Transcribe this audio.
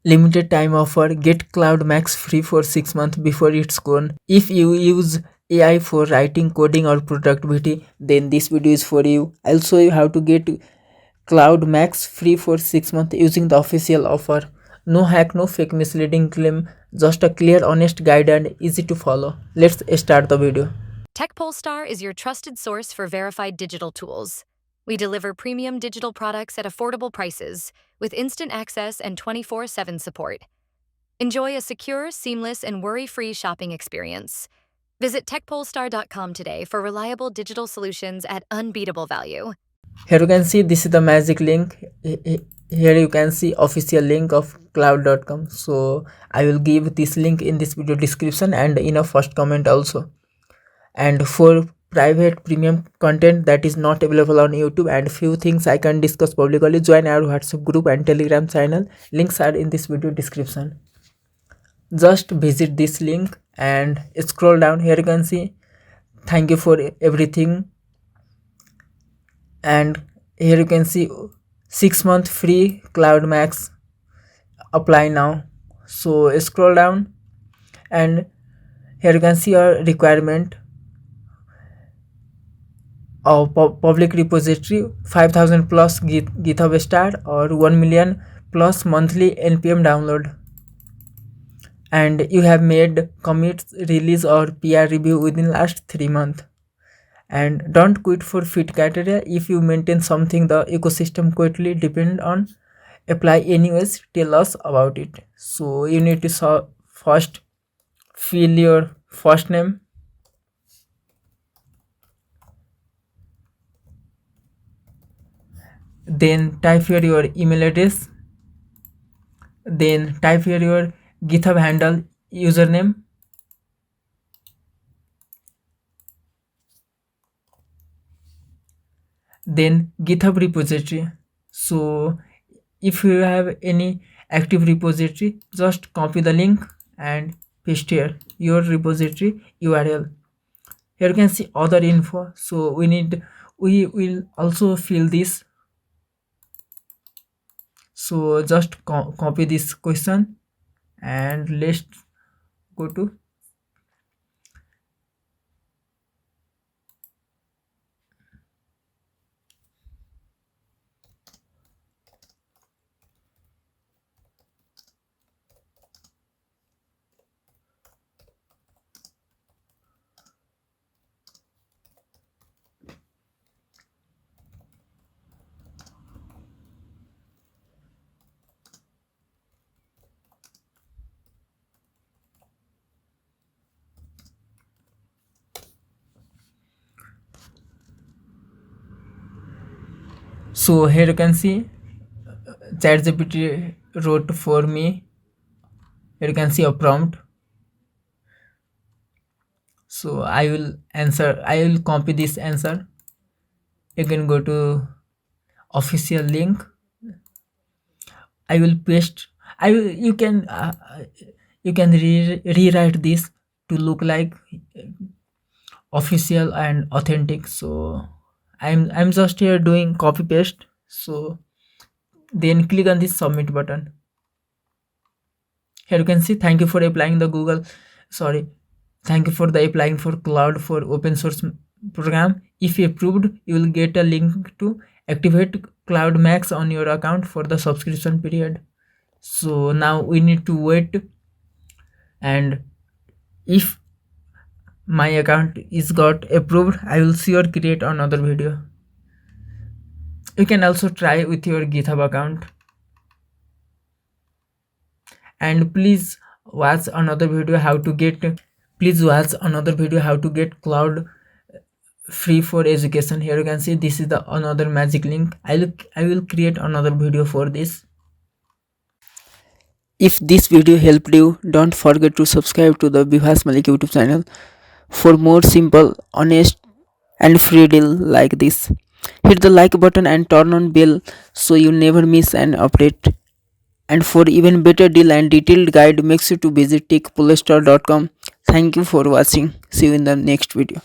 limited time offer. Get Claude Max free for 6 months before it's gone. If you use AI for writing, coding or productivity, then this video is for you. I'll show you how to get Claude Max free for 6 months using the official offer. No hack, no fake misleading claim, just a clear, honest guide and easy to follow. Let's start the video. TechPolestar is your trusted source for verified digital tools. We deliver premium digital products at affordable prices with instant access and 24/7 support. Enjoy a secure, seamless, and worry-free shopping experience. Visit techpolestar.com today for reliable digital solutions at unbeatable value. Here you can see this is the magic link. Here you can see official link of cloud.com. So I will give this link in this video description and in a first comment also. And for private premium content that is not available on YouTube and few things I can discuss publicly, join our WhatsApp group and Telegram channel. Links are in this video description. Just visit this link and scroll down. Here you can see thank you for everything, and here you can see 6 month free Claude Max, apply now. So scroll down and here you can see a requirement of public repository, 5000 plus GitHub star or 1 million plus monthly npm download, and you have made commits, release or PR review within last 3 months. And don't quit for fit criteria. If you maintain something the ecosystem quickly depend on, apply anyways, tell us about it. So you need to first fill your first name, then type here your email address, then type here your GitHub handle, username, then GitHub repository. So if you have any active repository, just copy the link and paste here your repository URL. Here you can see other info. So we will also fill this. So just copy this question and let's go to so here you can see ChatGPT wrote for me. Here you can see a prompt. So I will copy this answer. You can go to official link. I will paste. You can rewrite this to look like official and authentic. So I'm just here doing copy paste. So then click on this submit button. Here you can see thank you for applying the thank you for the applying for Claude for open source program. If you approved, you will get a link to activate Claude Max on your account for the subscription period. So now we need to wait, and if my account is got approved, I will sure create another video. You can also try with your GitHub account. And please watch another video how to get Claude free for education. Here you can see this is the another magic link. I will create another video for this. If this video helped you, don't forget to subscribe to the 𝐓𝐰𝐢𝐭𝐴 YouTube channel for more simple, honest and free deal like this. Hit the like button and turn on bell so you never miss an update. And for even better deal and detailed guide, make sure to visit techpolestar.com. Thank you for watching. See you in the next video.